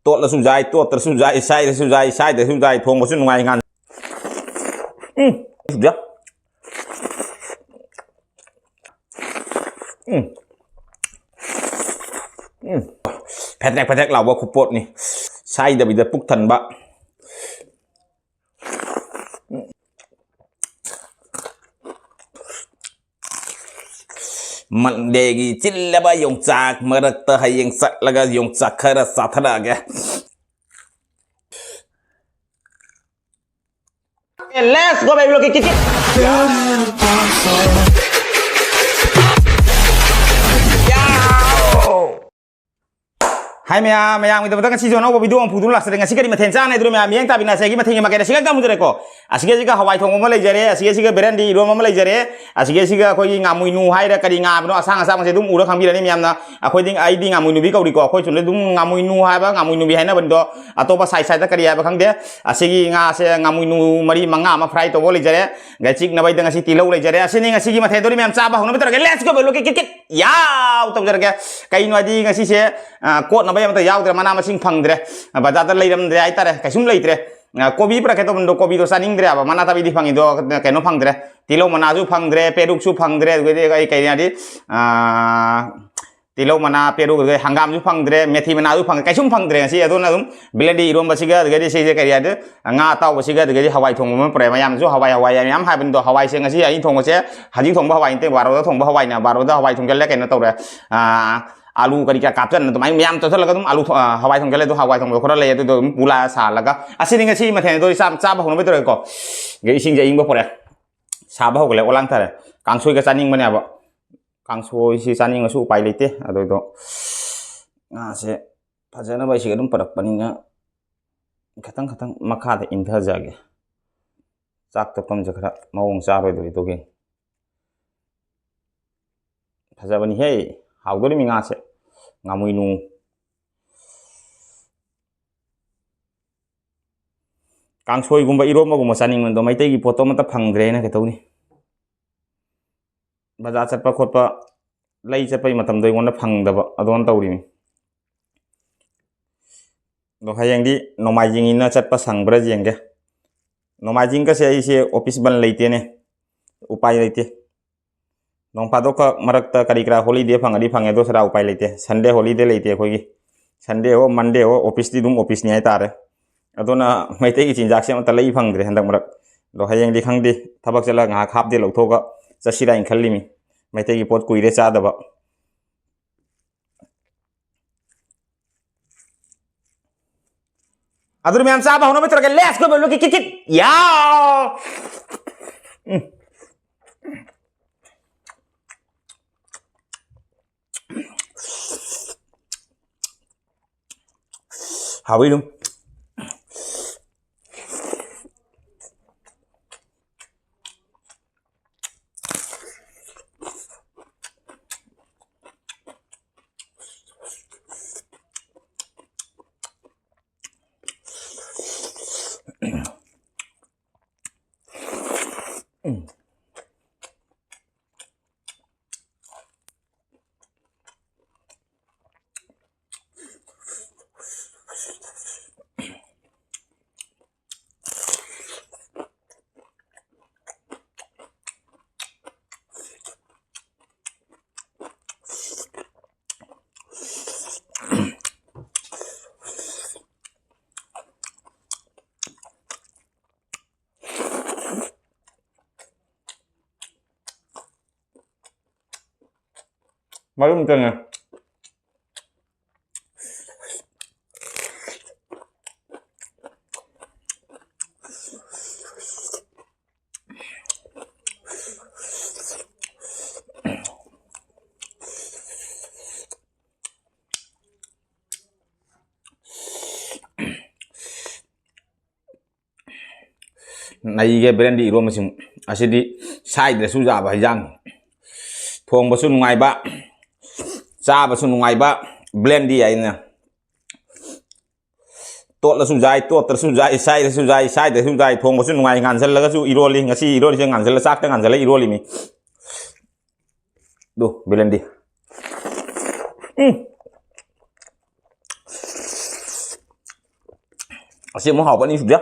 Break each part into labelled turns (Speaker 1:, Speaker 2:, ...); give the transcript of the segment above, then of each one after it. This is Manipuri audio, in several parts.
Speaker 1: ꯇꯣꯠꯂꯁꯨ ꯌꯥꯏ ꯇꯣꯠꯇ꯭ꯔꯁꯨ ꯌꯥꯏ ꯁꯥꯏꯔꯁꯨ ꯌꯥꯏ ꯁꯥꯏꯗ꯭ꯔꯁꯨ ꯌꯥꯏ ꯊꯣꯡꯕꯁꯨ ꯅꯨꯡꯉꯥꯏ ꯉꯥꯟ ꯐꯦꯇꯦꯛ ꯐꯦꯇꯦꯛ ꯂꯥꯎꯕ ꯈꯨꯄꯣꯠꯅꯤ ꯁꯥꯏꯗꯕꯤꯗ ꯄꯨꯛ ꯊꯟꯕ ꯃꯟꯗꯦꯒꯤ ꯆꯤꯜꯂꯕ ꯌꯣꯡꯆꯥꯛ ꯃꯔꯛꯇ ꯍꯌꯦꯡ ꯆꯠꯂꯒ ꯌꯣꯡꯆꯥꯛ ꯈꯔ ꯆꯥꯊꯔꯛꯑꯒꯦ. Let's go baby, look at it. Hai maya gitu betul kan si Jono video ang pudul lah sering ngasih kali maten sana itu maya yang tapi nasi lagi maten yang makan nasi kan kamu tuh reko asik juga Hawaii thong mau jare asik juga berandi rumah mau jare asik juga kau ini ngamui nu hai dah kali ngap no asang masih itu udah kami ni maya na aku ini ID ngamui nubi kau reko aku cuma itu ngamui nu hai apa ngamui nubi hai na bendo atau pas sai dah kali apa kang dia asik ngamui nu mari manga ama fry to boleh jare gacik nabai dengan si tilau boleh jare asik ni ngasih maten itu maya cabah hono betul kan let's go look at it ya utang jare kayak nu adi ngasih se quote yang tahu mana masing pangdre, baca terlebih dahulu ay tare, kasih mulai tare, kopi pernah kita bendo kopi dosa ning dre apa mana tapi di pang itu keno pangdre, tilo mana ju pangdre, peruk ju pangdre, gitu kayak di, tilo mana peruk, hanggam ju pangdre, methi mana ju pangdre, kasih pangdre sih, itu nadum, bila di irom basiga, gitu sih kayak di, nggak tahu basiga, gitu Hawaii thong mau pernah mayam ju Hawaii ayam hai bendo Hawaii sih ngasih ayin thong sih, haji thong Hawaii itu baru thong Hawaii na, baru Hawaii thong jalan kayak tahu deh, alu kali kapten itu main miam terus lagi alu Hawaii thong itu Hawaii thong koran lagi itu pula salah kan asing dengan si macam itu sabah hono betul kok jadi sing jadi ingin apa sabah hono ulang tar kangsoi ke saning mana apa kangsoi si saning ngasih upaya lite atau itu ngasih pacarnya baik sih kan perak paningnya katang makade indah jaga sak tekom jaga mau ngsabe itu kan pacar bani hei hau dulu mingasih ngamui nu kangsoi gumba irom gumba saning mendo mai tegi foto mata phangdre na ketau ni bazar chatpa khotpa lai chatpai matam doi ngona phangdaba adon tawri ni do hayang di nomajing ina chatpa sangbra jengge nomajing ka se ise office ban leite ne upai leite nong padok ka marakta karikra holiday phangadi phange do sara upai leite Sunday holiday leite khoi Sunday ho Monday ho office di dum office ni ai tare adona maite gi chinjak se mata lei phangdre handak marak do hayeng di khangdi thabak chala nga khap de lothoga chasira in khallimi maite gi pot kuire cha daba adur mem sa ba hono betor ke let's go look at it ya Hawi dong. Baru mungkin ya. Này cái brand đi rồi mà xin đi sai để su giả bài giang thong bớt sun ngoài ba cha bớt sun ngoài ba blend đi ấy nè tốt là su dài tốt là su dài sai để su dài thong bớt sun ngoài ngàn dân là cái su iroli ngay si iroli ngàn dân là sắc ngàn dân là iroli mi do blend đi. xiêm món hộp vẫn đi sụp dấp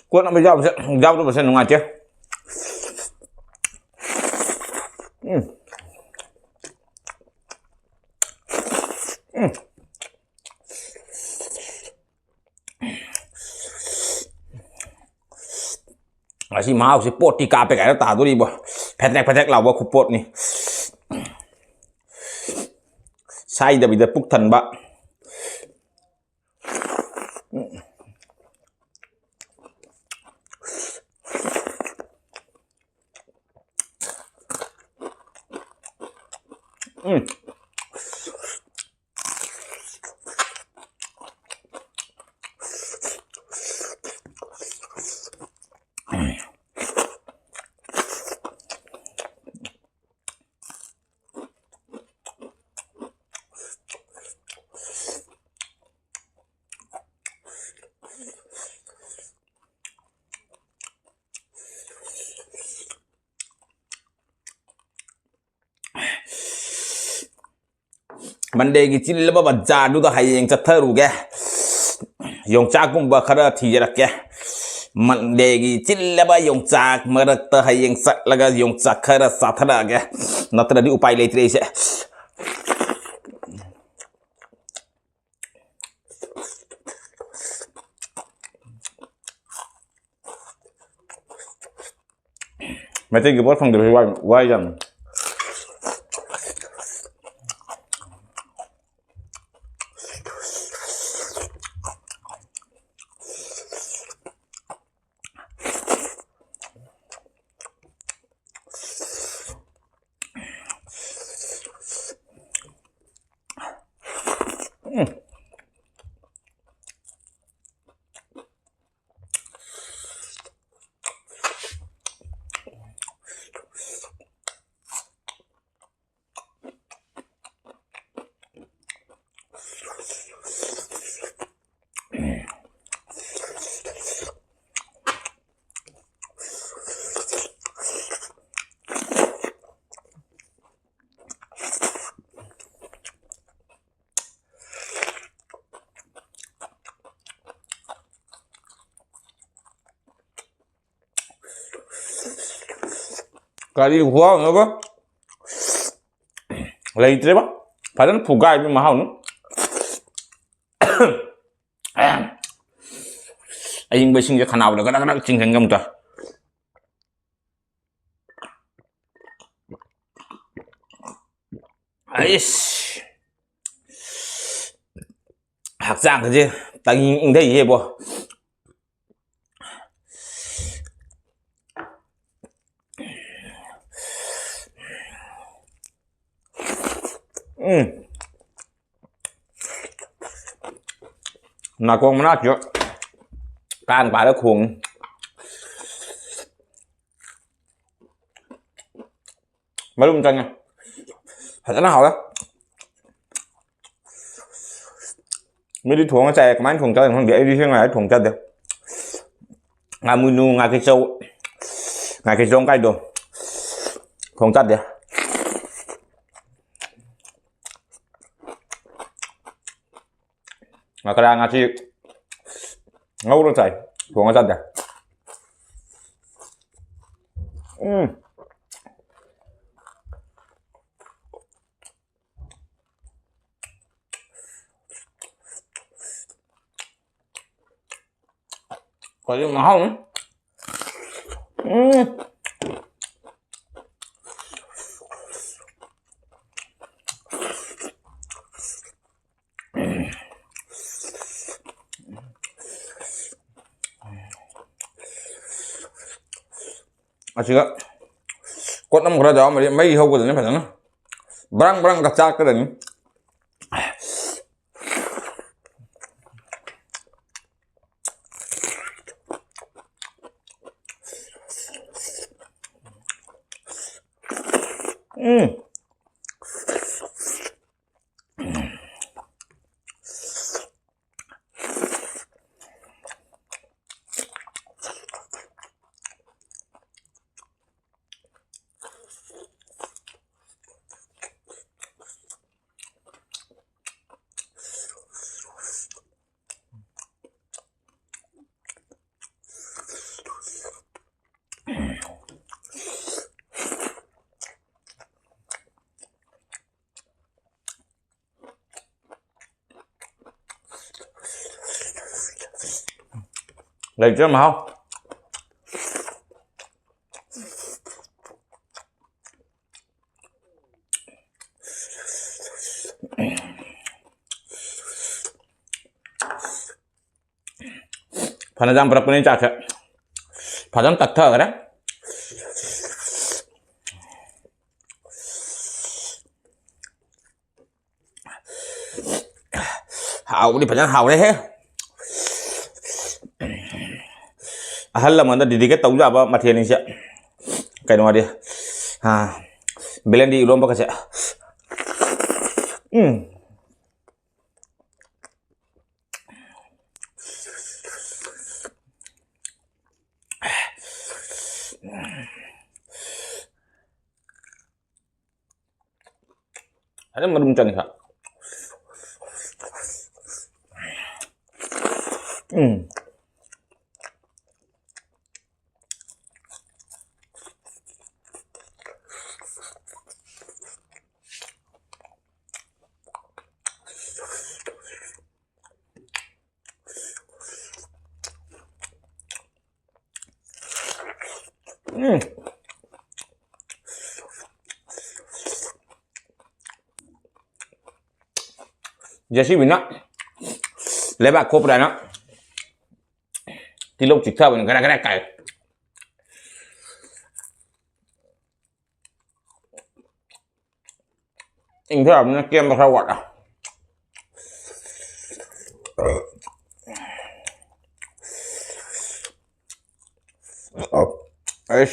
Speaker 1: Cuốn nó mới rau tôi phải xem ngoài chưa si mau si pot di kape kayak tahu di bawah petek lah bawah kupot nih saya dah bisa puk tan bakมันเดกิจิลแล้วบัดจาดูตัวให้ยังจะเทรู้แกยงจากกุมบักขระที่จะรักแกมันเดกิจิลแล้วบัดยงจากเมื่อรักตัวให้ยังสักแล้วก็ยงจากขระสัตระแกนัตระดิอุปายเลยทีเดียวไม่ใช่กี่บทฟังเดี๋ยวไปไหวยังKali gua apa? Lagi terima? Padahal pugai itu mahal nu. Aing bersing je kanau dah, kadang-kadang cing henggam tu. Ais, hak giang tu je, tanging dah ye bo. Mà con nó chưa can phải nó khuôn mấy luôn chân nha thật nó hậu đó mới đi thuồng cái xe máy thuồng chơi không để đi thế này thuồng chơi được ngay mùi nu ngay cái sâu ngay cái sông cái đồ thuồng chơi được mà cái đang ngaji ngâu nó chảy của người dân kìa có gì mà không
Speaker 2: ꯑꯁꯤꯒ ꯀꯣꯠ ꯑꯃ ꯈꯔ ꯌꯥꯎꯔꯝꯃꯗꯤ ꯃꯩ ꯍꯧꯕꯗꯅꯤ ꯐꯖꯅ ꯕ꯭ꯔꯪ ꯕ꯭ꯔꯪꯒ ꯆꯥꯛꯀꯗꯅꯤ Chưa mà không phần trăm berapa ini cak phần tật thở đấy hào đi phần hào đấy hết hal là mình đã đi cái tàu ra bao mặt thiền sẽ cái nó đi blend đi luôn bao cái sẽ ada mendung nih kak Jesse Bina lebak kopra na tilok cikta bun gara-gara kai in thưa nó kem sao quạt à ấy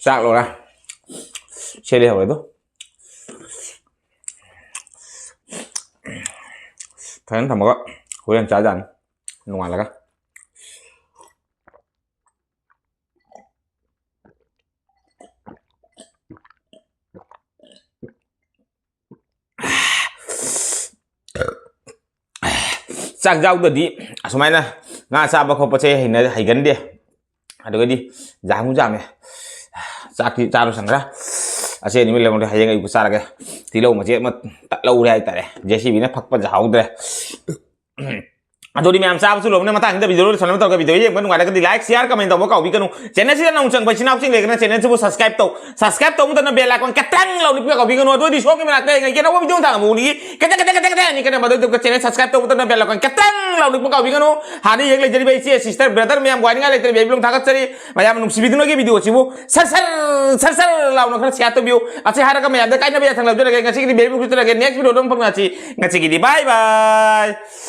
Speaker 2: sạc rồi này chơi đi học đấy thôi thấy thằng có khối ăn trái dần ngoài là cái sạc rau từ đi số máy này ngã sao bao không chơi hình này hay gần đi được cái đi giảm cũng giảm này sạc thì sao sang ra sẽ những lần này hay ngay của sao cái thì lâu mà chết mà tại lâu đây tại đây chỉ vì nó phật phật giáo đây Jadi memang saya sudah menemui tadi video ini sampai tahu video ini bukan ada di like share komen tahu kau bikin channel sih nang ucang bacaan ucang lagi na channel sebut subscribe tahu mungkin bel icon ketang lalu ni kau bikin waktu di show kami nak tengok kita apa video tang muli kita ni kita baru tu channel subscribe tahu mungkin bel icon ketang lalu ni kau bikin hari yang lagi jadi bayi sister brother memang buat ni lagi bayi belum thakat cari macam nungsi video lagi video cibu sar lalu nak siapa video asyik hari kami ada kain nabi yang lalu jadi ngasih di bayi belum kita lagi next video dong pengaci ngasih gini bye bye